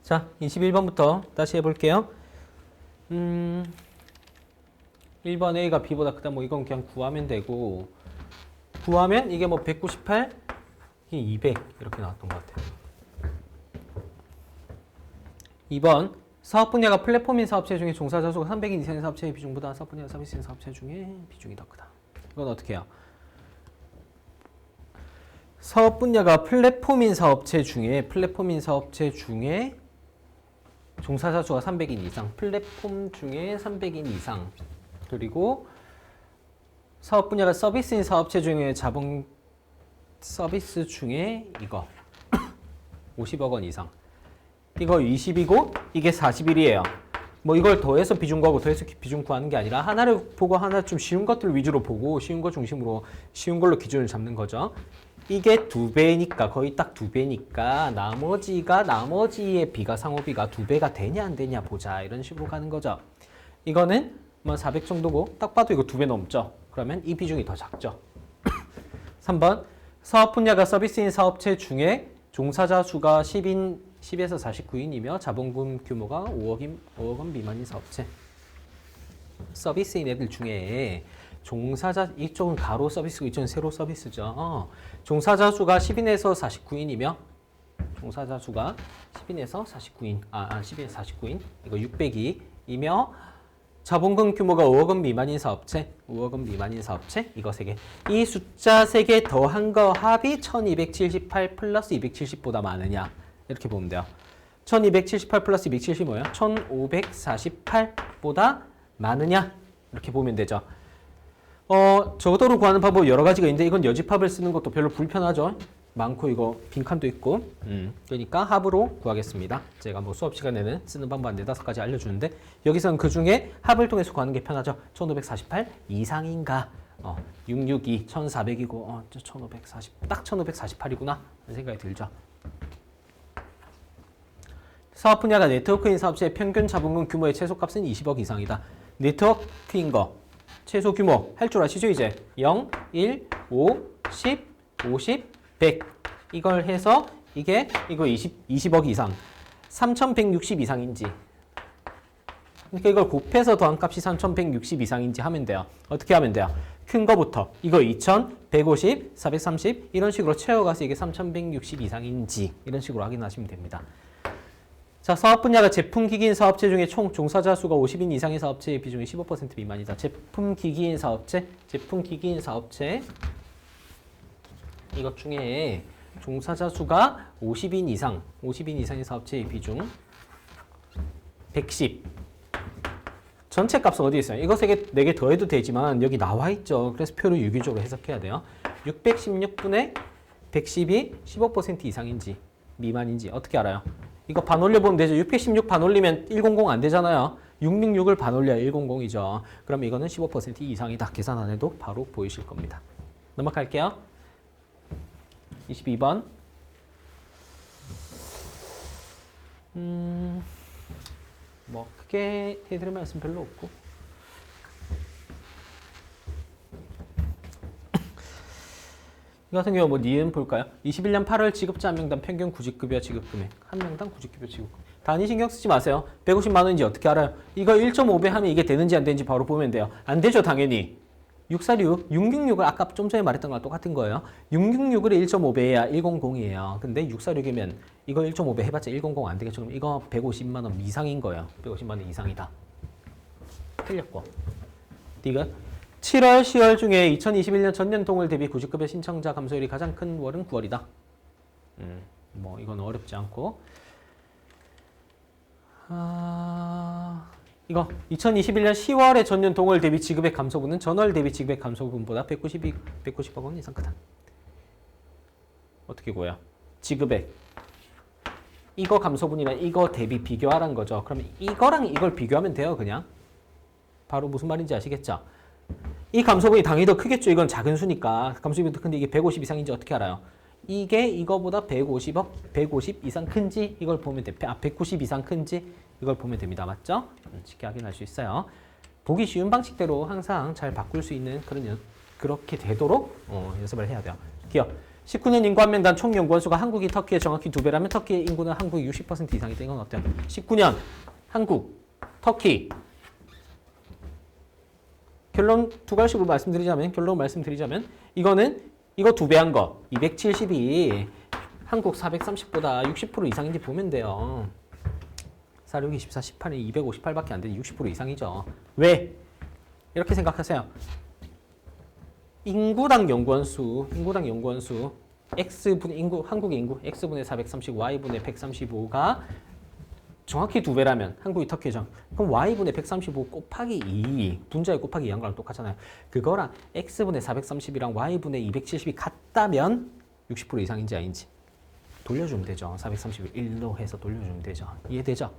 자, 21번부터 다시 해볼게요. 1번 A가 B보다 크다. 뭐 이건 그냥 구하면 되고, 구하면 이게 뭐 198, 이게 200 이렇게 나왔던 것 같아요. 2번 사업 분야가 플랫폼인 사업체 중에 종사자 수가 300인 이상의 사업체의 비중보다 사업 분야가 서비스인 사업체 중에 비중이 더 크다. 이건 어떻게 해요? 사업 분야가 플랫폼인 사업체 중에 종사자 수가 300인 이상, 플랫폼 중에 300인 이상, 그리고 사업 분야가 서비스인 사업체 중에 자본 서비스 중에 이거 50억 원 이상, 이거 20이고 이게 41이에요. 뭐 이걸 더해서 비중 구하고 더해서 비중 구하는 게 아니라 하나를 보고 하나 좀 쉬운 것들 위주로 보고 쉬운 거 중심으로 쉬운 걸로 기준을 잡는 거죠. 이게 2배니까 거의 딱 2배니까 나머지의 비가 상호비가 2배가 되냐 안 되냐 보자 이런 식으로 가는 거죠. 이거는 뭐 400 정도고 딱 봐도 이거 2배 넘죠. 그러면 이 비중이 더 작죠. 3번 사업 분야가 서비스인 사업체 중에 종사자 수가 10에서 49인이며 자본금 규모가 5억 원 미만인 사업체. 서비스인 애들 중에 종사자, 이쪽은 가로 서비스고 이쪽은 세로 서비스죠. 종사자 수가 10인에서 49인이며 종사자 수가 10인에서 49인, 10인에서 49인, 이거 602이며 자본금 규모가 5억 원 미만인 사업체, 이거 3개. 이 숫자 3개 더한 거 합이 1278 플러스 270보다 많으냐 이렇게 보면 돼요. 1278 플러스 270이 뭐예요? 1548보다 많으냐 이렇게 보면 되죠. 저도로 구하는 방법 여러 가지가 있는데 이건 여집합을 쓰는 것도 별로 불편하죠. 많고 이거 빈칸도 있고. 그러니까 합으로 구하겠습니다. 제가 뭐 수업 시간에는 쓰는 방법 한 4-5가지 알려주는데 여기서는 그 중에 합을 통해서 구하는 게 편하죠. 1548 이상인가? 662, 1400이고 1540, 딱 1548이구나 하는 생각이 들죠. 사업 분야가 네트워크인 사업체의 평균 자본금 규모의 최소값은 20억 이상이다. 네트워크인 거 최소 규모 할 줄 아시죠 이제? 0, 1, 5, 10, 50, 100 이걸 해서 이거 20억 이상 3160 이상인지 그러니까 이걸 곱해서 더한 값이 3160 이상인지 하면 돼요. 어떻게 하면 돼요? 큰 거부터 이거 2000, 150, 430 이런 식으로 채워가서 이게 3160 이상인지 이런 식으로 확인하시면 됩니다. 자, 사업 분야가 제품기기인 사업체 중에 총 종사자 수가 50인 이상의 사업체의 비중이 15% 미만이다. 제품기기인 사업체 이것 중에 종사자 수가 50인 이상의 사업체의 비중 110. 전체 값은 어디 있어요? 이거 4개 더해도 되지만 여기 나와 있죠. 그래서 표를 유기적으로 해석해야 돼요. 616분의 110이 15% 이상인지 미만인지 어떻게 알아요? 이거 반올려 보면 되죠. 616 반올리면 100 안 되잖아요. 666을 반올려야 100이죠. 그럼 이거는 15% 이상이다. 계산 안 해도 바로 보이실 겁니다. 넘어갈게요. 22번. 뭐 크게 해드릴 말씀 별로 없고. 이 같은 경우 뭐 니은 볼까요? 21년 8월 지급자 한 명당 평균 구직급여 지급금액 한 명당 구직급여 지급금 단위 신경 쓰지 마세요. 150만 원인지 어떻게 알아요? 이거 1.5배 하면 이게 되는지 안 되는지 바로 보면 돼요. 안 되죠 당연히. 646, 666을 아까 좀 전에 말했던 거랑 똑같은 거예요. 666을 1.5배야 100이에요. 근데 646이면 이거 1.5배 해봤자 100 안 되겠죠. 그럼 이거 150만 원 이상인 거예요. 150만 원 이상이다. 틀렸고. 디귿 7월, 10월 중에 2021년 전년 동월 대비 구직급여 신청자 감소율이 가장 큰 월은 9월이다. 뭐 이건 어렵지 않고. 이거 2021년 10월에 전년 동월 대비 지급액 감소분은 전월 대비 지급액 감소분보다 190억 원 이상 크다. 어떻게 구해요? 지급액. 이거 감소분이랑 이거 대비 비교하라는 거죠. 그러면 이거랑 이걸 비교하면 돼요, 그냥. 바로 무슨 말인지 아시겠죠? 이 감소분이 당연히 더 크겠죠. 이건 작은 수니까. 감소분이 더 큰데 이게 150 이상인지 어떻게 알아요? 이게 이거보다 150 이상 큰지 이걸 보면 돼. 190 이상 큰지 이걸 보면 됩니다. 맞죠? 쉽게 확인할 수 있어요. 보기 쉬운 방식대로 항상 잘 바꿀 수 있는 그렇게 되도록 연습을 해야 돼요. 기억. 19년 인구 한 명당 총 연구원 수가 한국이 터키의 정확히 2배라면 터키의 인구는 한국의 60% 이상이다. 이건 어때요? 19년 한국, 터키. 결론 두 가지로 말씀드리자면 이거는 이거 2배 한 거 270이 한국 430보다 60% 이상인지 보면 돼요. 4, 6, 24, 18이 258밖에 안 되는 60% 이상이죠. 왜? 이렇게 생각하세요. 인구당 연구원 수 X분의 한국의 인구 X분의 430, Y분의 135가 정확히 2배라면 한국이 터키죠. 그럼 Y분의 135 곱하기 2 분자의 곱하기 2한 거랑 똑같잖아요. 그거랑 X분의 430이랑 Y분의 270이 같다면 60% 이상인지 아닌지 돌려주면 되죠. 430을 1로 해서 돌려주면 되죠. 이해되죠?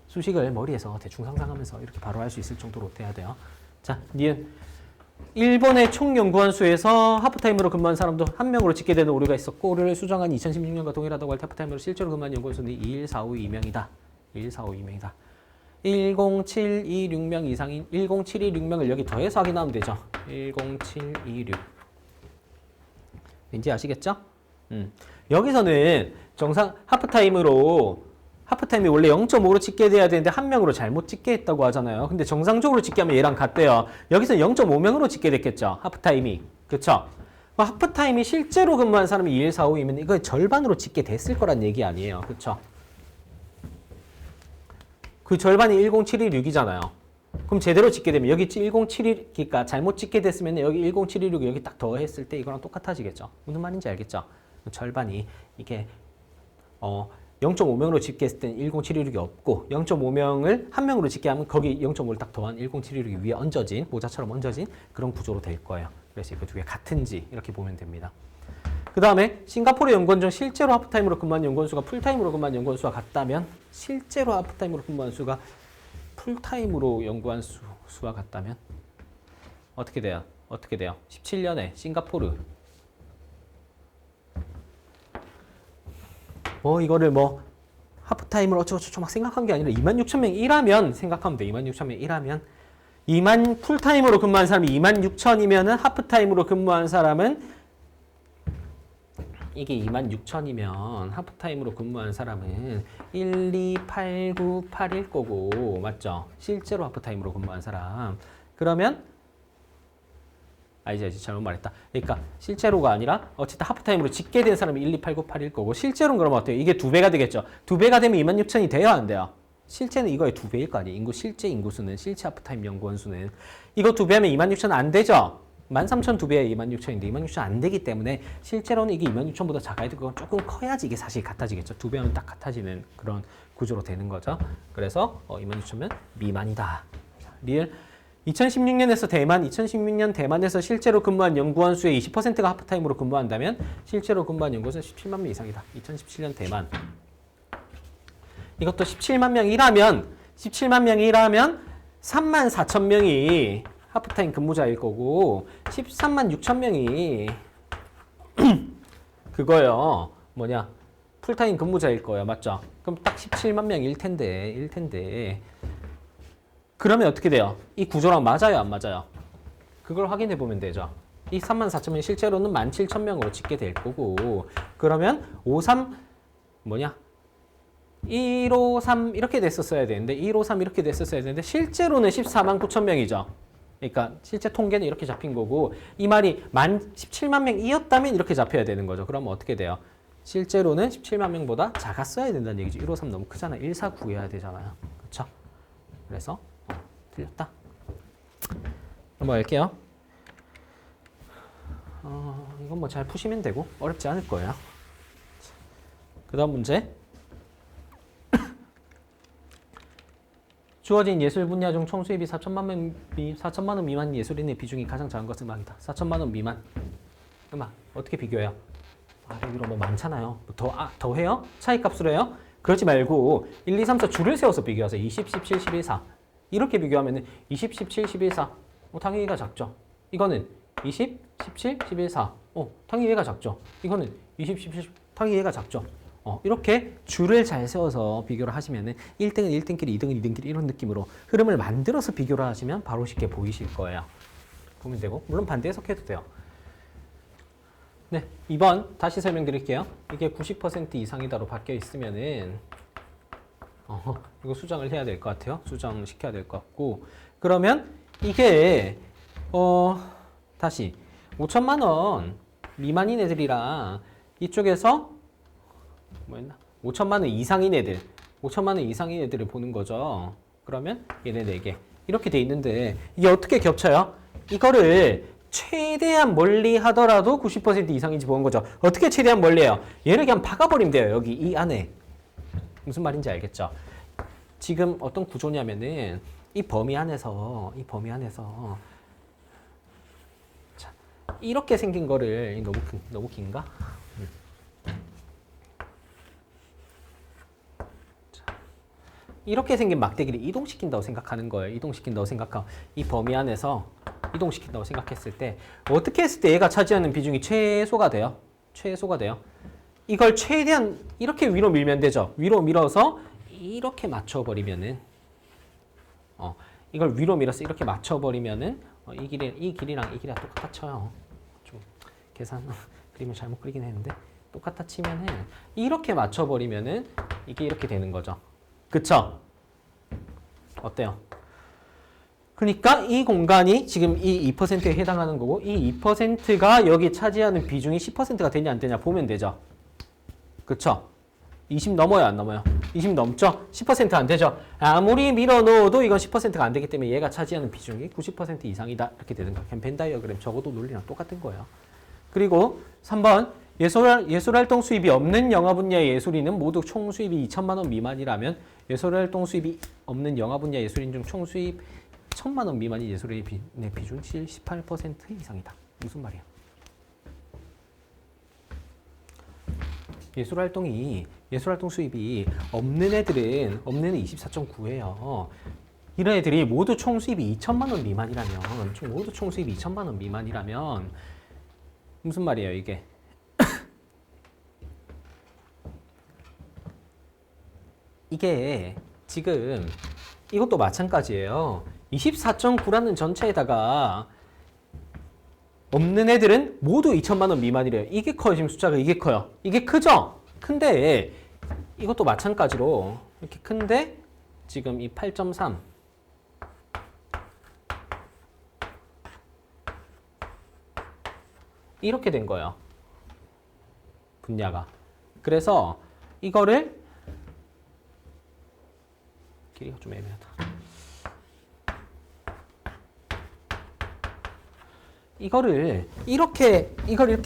수식을 머리에서 대충 상상하면서 이렇게 바로 할 수 있을 정도로 돼야 돼요. 자, 니은 일본의 총 연구원 수에서 하프타임으로 근무한 사람도 한 명으로 집계 되는 오류가 있었고 오류를 수정한 2016년과 동일하다고 할 때 하프타임으로 실제로 근무한 연구원 수는 21452명이다. 21452명이다. 10726명 이상인 10726명을 여기 더해서 확인하면 되죠. 10726. 왠지 아시겠죠? 여기서는 정상 하프타임이 원래 0.5로 집계 돼야 되는데 한 명으로 잘못 집계 했다고 하잖아요. 근데 정상적으로 집계하면 얘랑 같대요. 여기서 0.5명으로 집계 됐겠죠. 하프타임이. 그쵸? 하프타임이 실제로 근무한 사람이 21452면 이거 절반으로 집계 됐을 거란 얘기 아니에요. 그쵸? 그 절반이 10716이잖아요. 그럼 제대로 집계되면 여기 1071, 그러니까 잘못 집계됐으면 여기 10716 여기 딱 더했을 때 이거랑 똑같아지겠죠. 무슨 말인지 알겠죠? 절반이 이게 0.5명으로 집계했을 때는 10716이 없고 0.5명을 한 명으로 집계하면 거기 0.5를 딱 더한 10716이 위에 얹어진 모자처럼 얹어진 그런 구조로 될 거예요. 그래서 이거 두 개 같은지 이렇게 보면 됩니다. 그 다음에 싱가포르 연구원 중 실제로 하프타임으로 근무한 연구원 수가 풀타임으로 근무한 연구원 수와 같다면 실제로 하프타임으로 근무한 수가 풀타임으로 연구한 수와 같다면 어떻게 돼요? 17년에 싱가포르 이거를 하프타임을 어쩌고저쩌고 막 생각한 게 아니라 26,000명 생각하면 돼. 26,000명 풀타임으로 근무한 사람이 26,000이면은 하프타임으로 근무한 사람은 이게 26,000이면 하프타임으로 근무한 사람은 1, 2, 8, 9, 8일 거고 맞죠? 실제로 하프타임으로 근무한 사람 그러면 알지 잘못 말했다. 그러니까 실제로가 아니라 어쨌든 하프타임으로 집계된 사람이 1, 2, 8, 9, 8일 거고 실제로는 그러면 어때요? 이게 2배가 되겠죠. 2배가 되면 26,000이 돼야 안 돼요? 실제는 이거의 2배일 거 아니에요. 실제 인구수는 실제 하프타임 연구원 수는 이거 2배하면 26,000 안 되죠. 13,000 2배에 26,000인데 26,000 안 되기 때문에 실제로는 이게 26,000보다 작아야 되고 조금 커야지 이게 사실 같아지겠죠. 2배하면 딱 같아지는 그런 구조로 되는 거죠. 그래서 26,000면 미만이다. 리을 2016년에서 2016년 대만에서 실제로 근무한 연구원 수의 20%가 하프타임으로 근무한다면 실제로 근무한 연구원 수는 17만 명 이상이다. 2017년 대만. 이것도 17만 명이라면 3만 4천 명이 하프타임 근무자일 거고 13만 6천 명이 그거요. 풀타임 근무자일 거예요. 맞죠? 그럼 딱 17만 명일 텐데 그러면 어떻게 돼요? 이 구조랑 맞아요, 안 맞아요? 그걸 확인해 보면 되죠. 이 3만 4천 명 실제로는 17,000명으로 집계 될 거고 그러면 153 이렇게 됐었어야 되는데 153 이렇게 됐었어야 되는데 실제로는 14만 9천 명이죠. 그러니까 실제 통계는 이렇게 잡힌 거고 이 말이 17만 명이었다면 이렇게 잡혀야 되는 거죠. 그러면 어떻게 돼요? 실제로는 17만 명보다 작았어야 된다는 얘기죠. 153 너무 크잖아. 14 구해야 되잖아요. 그렇죠? 그래서 틀렸다. 넘어갈게요. 이건 잘 푸시면 되고 어렵지 않을 거예요. 그 다음 문제. 주어진 예술 분야 중 총 수입이 4천만 원 미만 예술인의 비중이 가장 작은 것은 음악이다. 4천만 원 미만. 음악. 어떻게 비교해요? 아래 위로 많잖아요. 더 해요? 차이값으로 해요? 그러지 말고 1, 2, 3, 4 줄을 세워서 비교하세요. 20, 17, 11, 4. 이렇게 비교하면 20, 17, 11, 4. 당연히 얘가 작죠. 이거는 20, 17, 11, 4. 당연히 얘가 작죠. 이거는 20, 17, 당연히 얘가 작죠. 이렇게 줄을 잘 세워서 비교를 하시면은 1등은 1등끼리, 2등은 2등끼리 이런 느낌으로 흐름을 만들어서 비교를 하시면 바로 쉽게 보이실 거예요. 보면 되고 물론 반대 해석해도 돼요. 네, 2번 다시 설명드릴게요. 이게 90% 이상이다로 바뀌어 있으면은 이거 수정을 해야 될 것 같아요. 수정시켜야 될 것 같고 그러면 이게 다시 5천만 원 미만인 애들이랑 이쪽에서 뭐였나? 5천만 원 이상인 애들 5천만 원 이상인 애들을 보는 거죠. 그러면 얘네 4개 이렇게 돼 있는데 이게 어떻게 겹쳐요? 이거를 최대한 멀리 하더라도 90% 이상인지 보는 거죠. 어떻게 최대한 멀리 해요? 얘를 그냥 박아버리면 돼요. 여기 이 안에. 무슨 말인지 알겠죠? 지금 어떤 구조냐면은 이 범위 안에서 자, 이렇게 생긴 거를 너무 긴가? 이렇게 생긴 막대기를 이동시킨다고 생각하는 거예요. 이동시킨다고 생각하고 이 범위 안에서 이동시킨다고 생각했을 때 어떻게 했을 때 얘가 차지하는 비중이 최소가 돼요. 최소가 돼요. 이걸 최대한 이렇게 위로 밀면 되죠. 위로 밀어서 이렇게 맞춰버리면은 이걸 위로 밀어서 이렇게 맞춰버리면은 이 길이랑 이 길이랑 똑같아 쳐요. 좀 계산 그림을 잘못 그리긴 했는데 똑같아 치면은 이렇게 맞춰버리면은 이게 이렇게 되는 거죠. 그쵸? 어때요? 그러니까 이 공간이 지금 이 2%에 해당하는 거고 이 2%가 여기 차지하는 비중이 10%가 되냐 안 되냐 보면 되죠. 그쵸? 20 넘어요 안 넘어요? 20 넘죠? 10% 안 되죠? 아무리 밀어넣어도 이건 10%가 안 되기 때문에 얘가 차지하는 비중이 90% 이상이다 이렇게 되는 거야. 벤 다이어그램 적어도 논리랑 똑같은 거예요. 그리고 3번 예술활동 수입이 없는 영화 분야의 예술인은 모두 총 수입이 2천만 원 미만이라면 예술활동 수입이 없는 영화 분야 예술인 중 총 수입 1천만 원 미만이 예술인의 비중 18% 이상이다. 무슨 말이야? 예술활동 수입이 없는 애들은 24.9예요. 이런 애들이 모두 총 수입이 2천만 원 미만이라면 모두 총 수입이 2천만 원 미만이라면 무슨 말이에요, 이게? 이게 지금 이것도 마찬가지예요. 24.9라는 전체에다가 없는 애들은 모두 2천만 원 미만이래요. 이게 커요. 지금 숫자가 이게 커요. 이게 크죠? 근데 이것도 마찬가지로 이렇게 큰데 지금 이 8.3 이렇게 된 거예요. 분야가. 그래서 이거를 길이가 좀 애매하다. 이걸 이렇게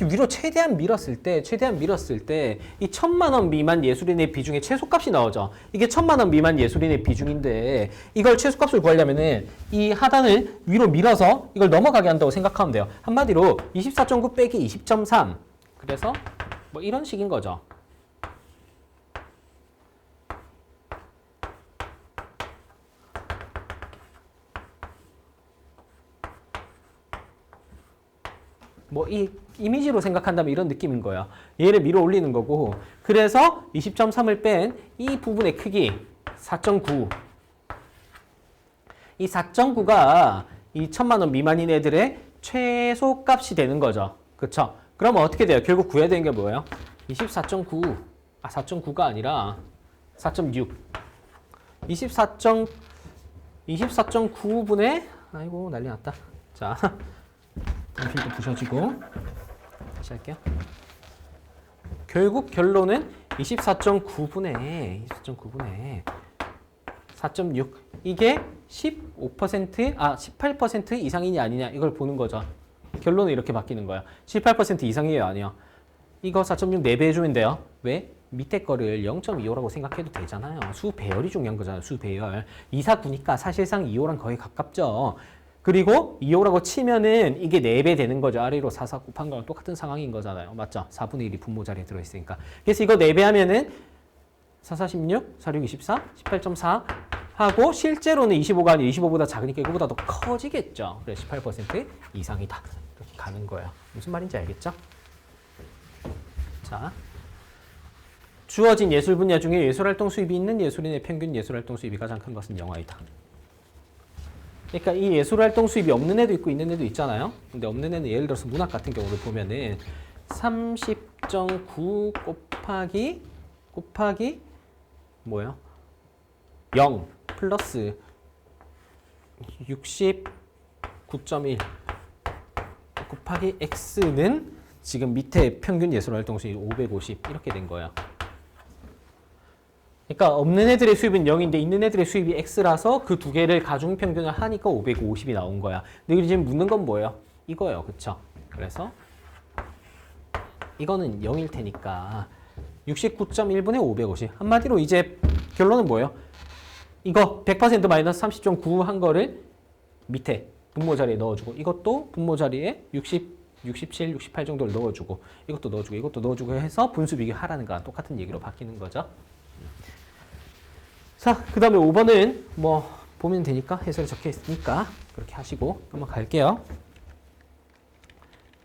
위로 최대한 밀었을 때 이 1천만 원 미만 예술인의 비중의 최소값이 나오죠. 이게 1천만 원 미만 예술인의 비중인데 이걸 최소값을 구하려면은 이 하단을 위로 밀어서 이걸 넘어가게 한다고 생각하면 돼요. 한마디로 24.9 빼기 20.3 그래서 뭐 이런 식인 거죠. 뭐 이 이미지로 생각한다면 이런 느낌인 거예요. 얘를 밀어 올리는 거고 그래서 20.3을 뺀 이 부분의 크기 4.9 이 4.9가 이 1천만 원 미만인 애들의 최소값이 되는 거죠. 그쵸? 그러면 어떻게 돼요? 결국 구해야 되는 게 뭐예요? 24.9 4.9가 아니라 4.6 24.9분의 아이고 난리 났다. 자 연필도 부셔지고 다시 할게요. 결국 결론은 24.9분의 4.6 이게 18% 이상이냐 아니냐 이걸 보는 거죠. 결론은 이렇게 바뀌는 거야. 18% 이상이에요 아니요. 이거 4.6 4배 해주면 돼요. 왜? 밑에 거를 0.25라고 생각해도 되잖아요. 수배열이 중요한 거잖아요. 수배열. 2, 4, 9니까 사실상 2호랑 거의 가깝죠. 그리고 2호라고 치면은 이게 4배 되는 거죠. 아래로 4, 4 곱한 거랑 똑같은 상황인 거잖아요. 맞죠? 4분의 1이 분모 자리에 들어있으니까. 그래서 이거 4배 하면은 4, 4, 16, 4, 6, 24, 18.4 하고 실제로는 25가 아니라 25보다 작으니까 이거보다 더 커지겠죠. 그래서 18% 이상이다. 이렇게 가는 거예요. 무슨 말인지 알겠죠? 자, 주어진 예술 분야 중에 예술활동 수입이 있는 예술인의 평균 예술활동 수입이 가장 큰 것은 영화이다. 그러니까 이 예술활동 수입이 없는 애도 있고 있는 애도 있잖아요. 근데 없는 애는 예를 들어서 문학 같은 경우를 보면은 30.9 곱하기 뭐예요? 0 플러스 69.1 곱하기 x는 지금 밑에 평균 예술활동 수입 550 이렇게 된 거예요. 그러니까 없는 애들의 수입은 0인데 있는 애들의 수입이 x라서 그 두 개를 가중 평균을 하니까 550이 나온 거야. 근데 지금 묻는 건 뭐예요? 이거예요. 그쵸? 그래서 이거는 0일 테니까 69.1분의 550. 한마디로 이제 결론은 뭐예요? 이거 100% 마이너스 30.9 한 거를 밑에 분모 자리에 넣어주고 이것도 분모 자리에 60, 67, 68 정도를 넣어주고 이것도 넣어주고 이것도 넣어주고 해서 분수 비교하라는 거랑 똑같은 얘기로 바뀌는 거죠. 자, 그 다음에 5번은 뭐 보면 되니까 해설이 적혀 있으니까 그렇게 하시고 한번 갈게요.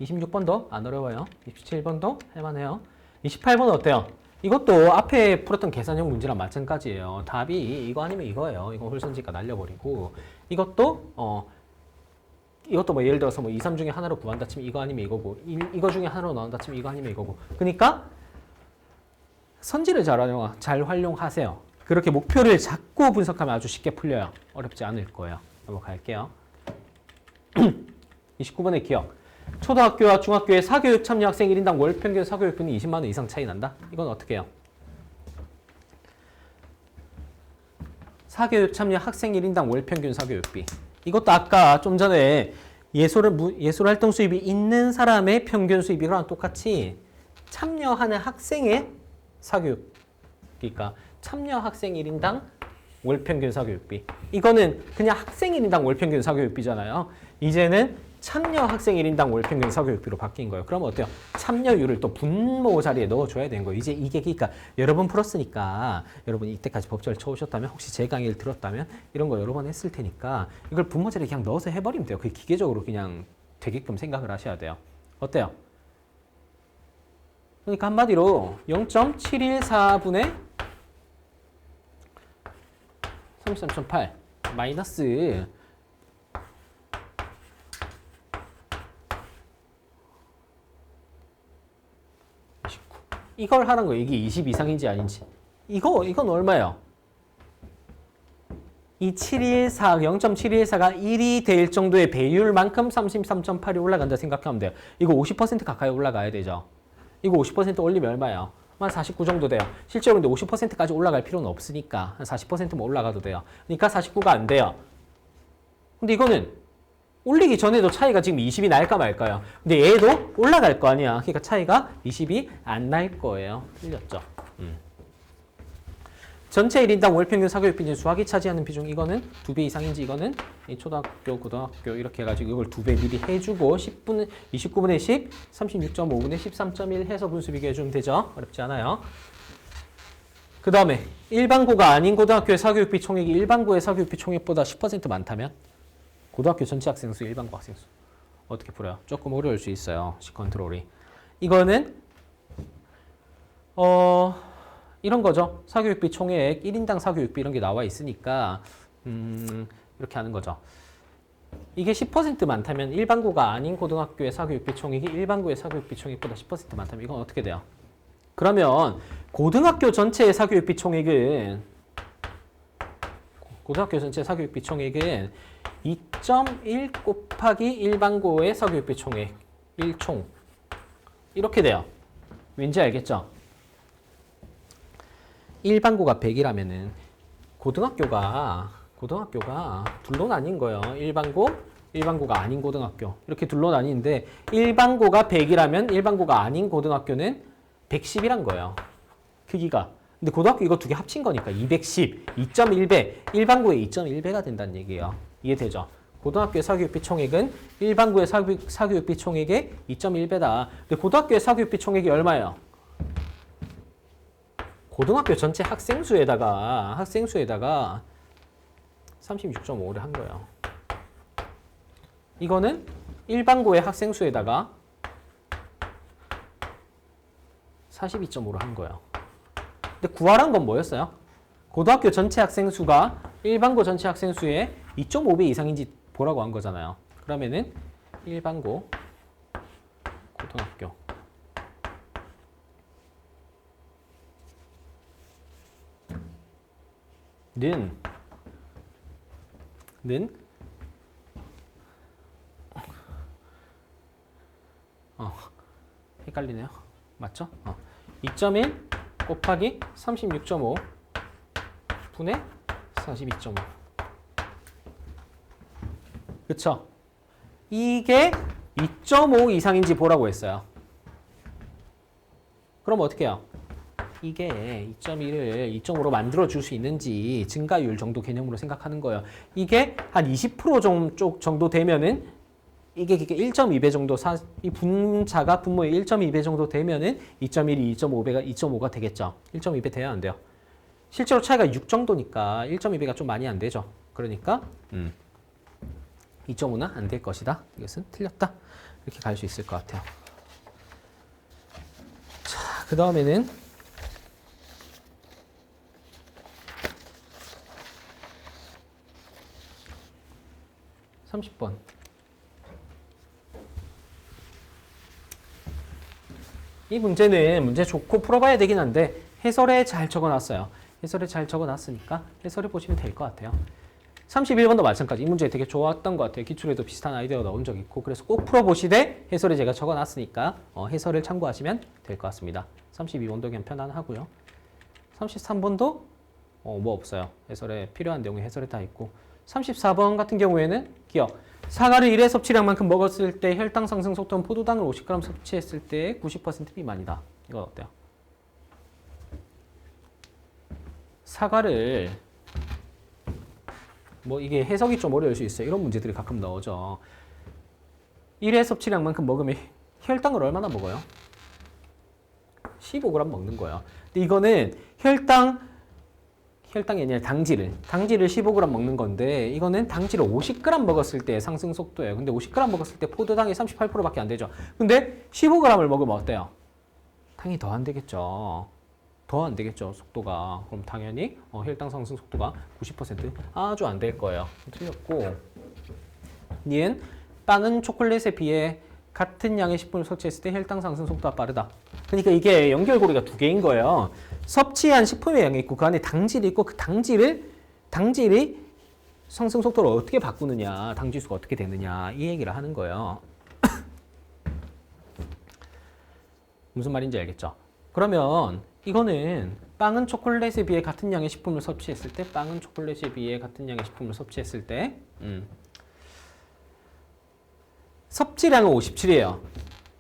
26번도 안 어려워요. 27번도 할만해요. 28번은 어때요? 이것도 앞에 풀었던 계산형 문제랑 마찬가지예요. 답이 이거 아니면 이거예요. 이거 홀선지가 날려버리고 이것도 뭐 예를 들어서 뭐 2, 3 중에 하나로 구한다 치면 이거 아니면 이거고 이거 중에 하나로 나온다 치면 이거 아니면 이거고 그러니까 선지를 잘 활용하세요. 그렇게 목표를 잡고 분석하면 아주 쉽게 풀려요. 어렵지 않을 거예요. 한번 갈게요. 29번의 기억. 초등학교와 중학교의 사교육 참여 학생 1인당 월 평균 사교육비는 20만 원 이상 차이 난다? 이건 어떻게 해요? 사교육 참여 학생 1인당 월 평균 사교육비. 이것도 아까 좀 전에 예술활동 수입이 있는 사람의 평균 수입이랑 똑같이 참여하는 학생의 사교육. 그러니까 참여 학생 1인당 월 평균 사교육비. 이거는 그냥 학생 1인당 월 평균 사교육비잖아요. 이제는 참여 학생 1인당 월 평균 사교육비로 바뀐 거예요. 그러면 어때요? 참여율을 또 분모 자리에 넣어줘야 되는 거예요. 이제 이게 그러니까 여러 번 풀었으니까 여러분이 이때까지 법조를 쳐오셨다면 혹시 제 강의를 들었다면 이런 거 여러 번 했을 테니까 이걸 분모 자리에 그냥 넣어서 해버리면 돼요. 그게 기계적으로 그냥 되게끔 생각을 하셔야 돼요. 어때요? 그러니까 한마디로 0.714분의 33.8 마이너스 이걸 하는 거예요. 이게 20 이상인지 아닌지. 이건 얼마예요? 이 714, 0.714가 1이 될 정도의 배율만큼 33.8이 올라간다 생각하면 돼요. 이거 50% 가까이 올라가야 되죠. 이거 50% 올리면 얼마예요? 한 49 정도 돼요. 실제로 근데 50%까지 올라갈 필요는 없으니까 한 40%만 올라가도 돼요. 그러니까 49가 안 돼요. 근데 이거는 올리기 전에도 차이가 지금 20이 날까 말까요? 근데 얘도 올라갈 거 아니야. 그러니까 차이가 20이 안 날 거예요. 틀렸죠. 전체 1인당 월평균 사교육비 중 수학이 차지하는 비중 이거는 2배 이상인지 이거는 초등학교, 고등학교 이렇게 해가지고 이걸 2배 미리 해주고 29분의 10, 36.5분의 13.1 해서 분수 비교해주면 되죠. 어렵지 않아요. 그 다음에 일반고가 아닌 고등학교의 사교육비 총액이 일반고의 사교육비 총액보다 10% 많다면 고등학교 전체 학생 수, 일반고 학생 수. 어떻게 풀어요? 조금 어려울 수 있어요. 컨트롤이. 이거는 이런 거죠. 사교육비 총액, 1인당 사교육비 이런 게 나와 있으니까 이렇게 하는 거죠. 이게 10% 많다면 일반고가 아닌 고등학교의 사교육비 총액이 일반고의 사교육비 총액보다 10% 많다면 이건 어떻게 돼요? 그러면 고등학교 전체의 사교육비 총액은 2.1 곱하기 일반고의 사교육비 총액 1총 이렇게 돼요. 왠지 알겠죠? 일반고가 100이라면은 고등학교가 둘로 나뉜 거예요. 일반고가 아닌 고등학교 이렇게 둘로 나뉘는데 일반고가 100이라면 일반고가 아닌 고등학교는 110이란 거예요. 크기가. 근데 고등학교 이거 두 개 합친 거니까 210, 2.1배, 일반고의 2.1배가 된다는 얘기예요. 이해되죠? 고등학교의 사교육비 총액은 일반고의 사교육비 총액의 2.1배다. 근데 고등학교의 사교육비 총액이 얼마예요? 고등학교 전체 학생 수에다가 36.5를 한 거예요. 이거는 일반고의 학생 수에다가 42.5를 한 거예요. 근데 구하란 건 뭐였어요? 고등학교 전체 학생 수가 일반고 전체 학생 수의 2.5배 이상인지 보라고 한 거잖아요. 그러면은 일반고 고등학교 는 헷갈리네요. 맞죠? 2.1 곱하기 36.5 분의 42.5. 그쵸? 이게 2.5 이상인지 보라고 했어요. 그럼 어떻게 해요? 이게 2.1을 2.5로 만들어 줄 수 있는지 증가율 정도 개념으로 생각하는 거예요. 이게 한 20% 정도 되면은 이게 1.2배 정도 이 분자가 분모의 1.2배 정도 되면은 2.1이 2.5가 되겠죠. 1.2배 돼야 안 돼요. 실제로 차이가 6 정도니까 1.2배가 좀 많이 안 되죠. 그러니까 2.5는 안 될 것이다. 이것은 틀렸다. 이렇게 갈 수 있을 것 같아요. 자, 그 다음에는 30번. 이 문제는 문제 좋고 풀어봐야 되긴 한데 해설에 잘 적어놨어요. 해설에 잘 적어놨으니까 해설해 보시면 될 것 같아요. 31번도 마찬가지. 이 문제 되게 좋았던 것 같아요. 기출에도 비슷한 아이디어가 나온 적 있고 그래서 꼭 풀어보시되 해설에 제가 적어놨으니까 해설을 참고하시면 될 것 같습니다. 32번도 그냥 편안하고요. 33번도 뭐 없어요. 해설에 필요한 내용이 해설에 다 있고 34번 같은 경우에는 기억. 사과를 1회 섭취량만큼 먹었을 때 혈당 상승 속도는 포도당을 50g 섭취했을 때 90% 미만이다. 이건 어때요? 사과를 뭐 이게 해석이 좀 어려울 수 있어요. 이런 문제들이 가끔 나오죠. 1회 섭취량만큼 먹으면 혈당을 얼마나 먹어요? 15g 먹는 거예요. 근데 이거는 혈당이 아니라 당질을 15g 먹는 건데 이거는 당질을 50g 먹었을 때 상승 속도예요. 근데 50g 먹었을 때 포도당이 38%밖에 안 되죠. 근데 15g을 먹으면 어때요? 당이 더 안 되겠죠. 더 안 되겠죠. 속도가. 그럼 당연히 혈당 상승 속도가 90% 아주 안 될 거예요. 틀렸고 니은 빵은 초콜릿에 비해 같은 양의 식품을 섭취했을 때 혈당 상승 속도가 빠르다. 그러니까 이게 연결고리가 두 개인 거예요. 섭취한 식품의 양이 있고 그 안에 당질이 있고 그 당질이 상승 속도를 어떻게 바꾸느냐, 당지수가 어떻게 되느냐 이 얘기를 하는 거예요. 무슨 말인지 알겠죠? 그러면 이거는 빵은 초콜릿에 비해 같은 양의 식품을 섭취했을 때 빵은 초콜릿에 비해 같은 양의 식품을 섭취했을 때 섭취량은 57이에요.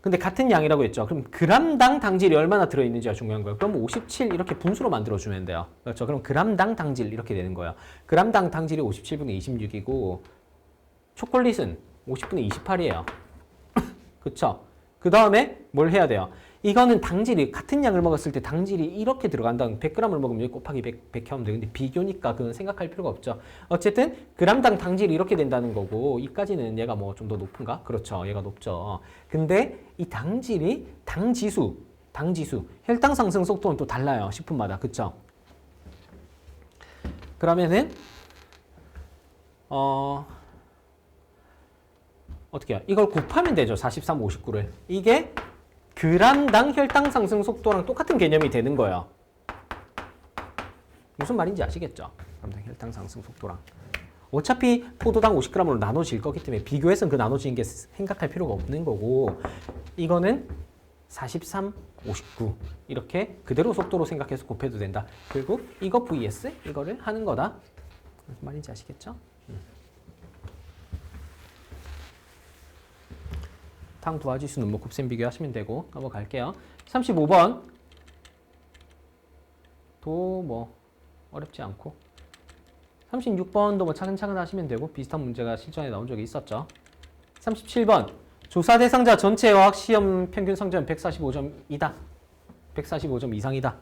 근데 같은 양이라고 했죠. 그럼 그람당 당질이 얼마나 들어있는지가 중요한 거예요. 그럼 57 이렇게 분수로 만들어주면 돼요. 그렇죠. 그럼 그람당 당질 이렇게 되는 거예요. 그람당 당질이 57분의 26이고 초콜릿은 50분의 28이에요. 그쵸? 그 다음에 뭘 해야 돼요? 이거는 당질이 같은 양을 먹었을 때 당질이 이렇게 들어간다는 100g을 먹으면 곱하기 100 하면 돼요. 근데 비교니까 그건 생각할 필요가 없죠. 어쨌든 그람당 당질이 이렇게 된다는 거고 이까지는 얘가 뭐 좀 더 높은가? 그렇죠. 얘가 높죠. 근데 이 당질이 당지수 혈당 상승 속도는 또 달라요. 식품마다. 그쵸? 그러면은 어떻게 해요? 이걸 곱하면 되죠. 43, 59를. 이게 그람당 혈당 상승 속도랑 똑같은 개념이 되는 거예요. 무슨 말인지 아시겠죠? 그람당 혈당 상승 속도랑. 어차피 포도당 50g으로 나눠질 거기 때문에 비교해서는 그 나눠지는 게 생각할 필요가 없는 거고 이거는 43, 59 이렇게 그대로 속도로 생각해서 곱해도 된다. 그리고 이거 vs 이거를 하는 거다. 무슨 말인지 아시겠죠? 당 도화지수는 뭐 곱셈 비교하시면 되고 넘어갈게요. 35번 도 뭐 어렵지 않고 36번도 뭐 차근차근 하시면 되고 비슷한 문제가 실전에 나온 적이 있었죠. 37번 조사 대상자 전체 어학 시험 평균 성적은 145점이다. 145점 이상이다.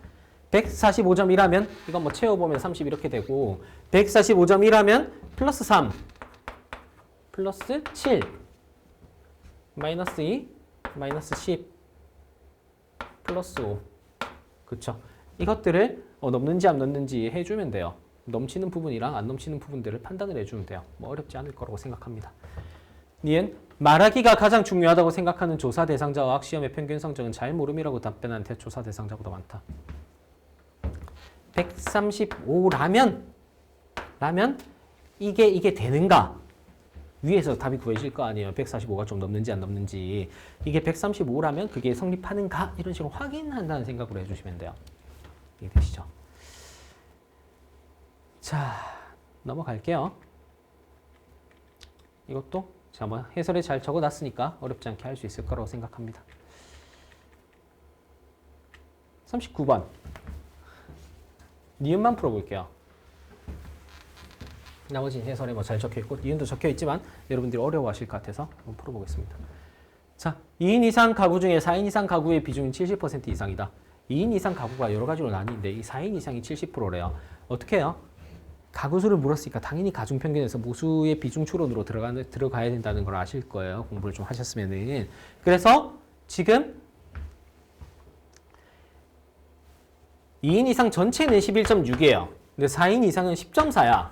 145점이라면 이건 뭐 채워보면 30 이렇게 되고 145점이라면 플러스 3 플러스 7 마이너스 2, 마이너스 10, 플러스 5. 그쵸? 이것들을 넘는지 안 넘는지 해주면 돼요. 넘치는 부분이랑 안 넘치는 부분들을 판단을 해주면 돼요. 뭐 어렵지 않을 거라고 생각합니다. 니은 말하기가 가장 중요하다고 생각하는 조사 대상자 어학 시험의 평균 성적은 잘 모름이라고 답변한 조사 대상자보다 많다. 135라면 라면 이게 되는가? 위에서 답이 구해질 거 아니에요. 145가 좀 넘는지 안 넘는지. 이게 135라면 그게 성립하는가? 이런 식으로 확인한다는 생각으로 해주시면 돼요. 이해되시죠? 자, 넘어갈게요. 이것도 제가 한번 해설에 잘 적어놨으니까 어렵지 않게 할 수 있을 거라고 생각합니다. 39번. 니은만 풀어볼게요. 나머지 해설에 뭐 잘 적혀있고 니은도 적혀있지만 여러분들이 어려워하실 것 같아서 한번 풀어보겠습니다. 자, 2인 이상 가구 중에 4인 이상 가구의 비중은 70% 이상이다. 2인 이상 가구가 여러 가지로 나뉘는데 이 4인 이상이 70%래요. 어떻게 해요? 가구 수를 물었으니까 당연히 가중평균에서 모수의 비중 추론으로 들어가야 된다는 걸 아실 거예요. 공부를 좀 하셨으면은. 그래서 지금 2인 이상 전체는 11.6이에요. 근데 4인 이상은 10.4야.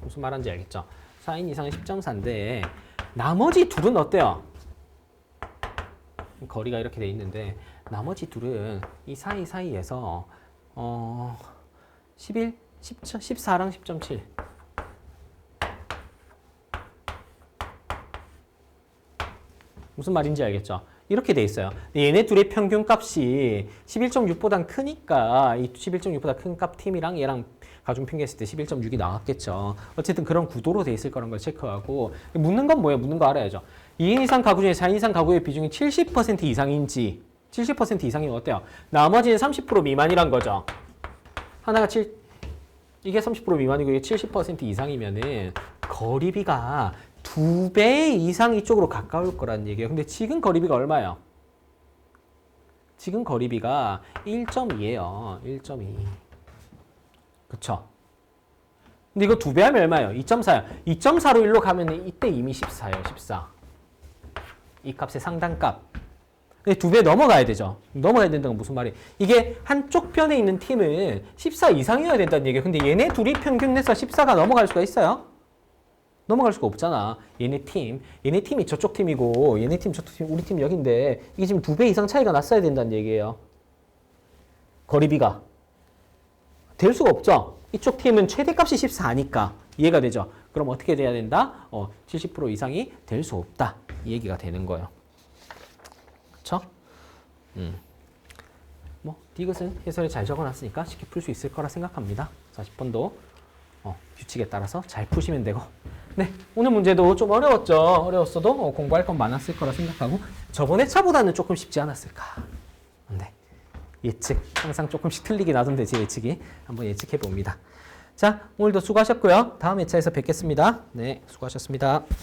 무슨 말인지 알겠죠? 4인 이상은 10.4인데 나머지 둘은 어때요? 거리가 이렇게 돼 있는데 나머지 둘은 이 사이에서 11, 14랑 10.7 무슨 말인지 알겠죠? 이렇게 돼 있어요. 얘네 둘의 평균 값이 11.6보단 크니까 이 11.6보다 큰 값 팀이랑 얘랑 가중 평균했을 때 11.6이 나왔겠죠. 어쨌든 그런 구도로 돼 있을 거라는 걸 체크하고 묻는 건 뭐예요? 묻는 거 알아야죠. 2인 이상 가구 중에 4인 이상 가구의 비중이 70% 이상인지 70% 이상이면 어때요? 나머지는 30% 미만이란 거죠. 하나가 이게 30% 미만이고 이게 70% 이상이면은 거리비가 2배 이상 이쪽으로 가까울 거라는 얘기예요. 근데 지금 거리비가 얼마예요? 지금 거리비가 1.2예요. 1.2. 그쵸? 근데 이거 2배 하면 얼마예요? 2.4요. 2.4로 1로 가면 이때 이미 14예요. 14. 이 값의 상단값. 근데 2배 넘어가야 되죠. 넘어가야 된다는 건 무슨 말이에요? 이게 한쪽 편에 있는 팀은 14 이상이어야 된다는 얘기예요. 근데 얘네 둘이 평균 내서 14가 넘어갈 수가 있어요? 넘어갈 수가 없잖아. 얘네 팀이 저쪽 팀이고 얘네 팀 저쪽 팀 우리 팀 여기인데 이게 지금 2배 이상 차이가 났어야 된다는 얘기예요. 거리비가 될 수가 없죠. 이쪽 팀은 최대값이 14니까 이해가 되죠. 그럼 어떻게 돼야 된다? 70% 이상이 될 수 없다. 이 얘기가 되는 거예요. 그쵸? 뭐 디귿은 해설에 잘 적어놨으니까 쉽게 풀 수 있을 거라 생각합니다. 40번도 규칙에 따라서 잘 푸시면 되고. 네, 오늘 문제도 좀 어려웠죠. 어려웠어도 공부할 건 많았을 거라 생각하고 저번에 차보다는 조금 쉽지 않았을까. 네, 예측 항상 조금씩 틀리게 나던데 제 예측이 한번 예측해 봅니다. 자, 오늘도 수고하셨고요. 다음 회차에서 뵙겠습니다. 네, 수고하셨습니다.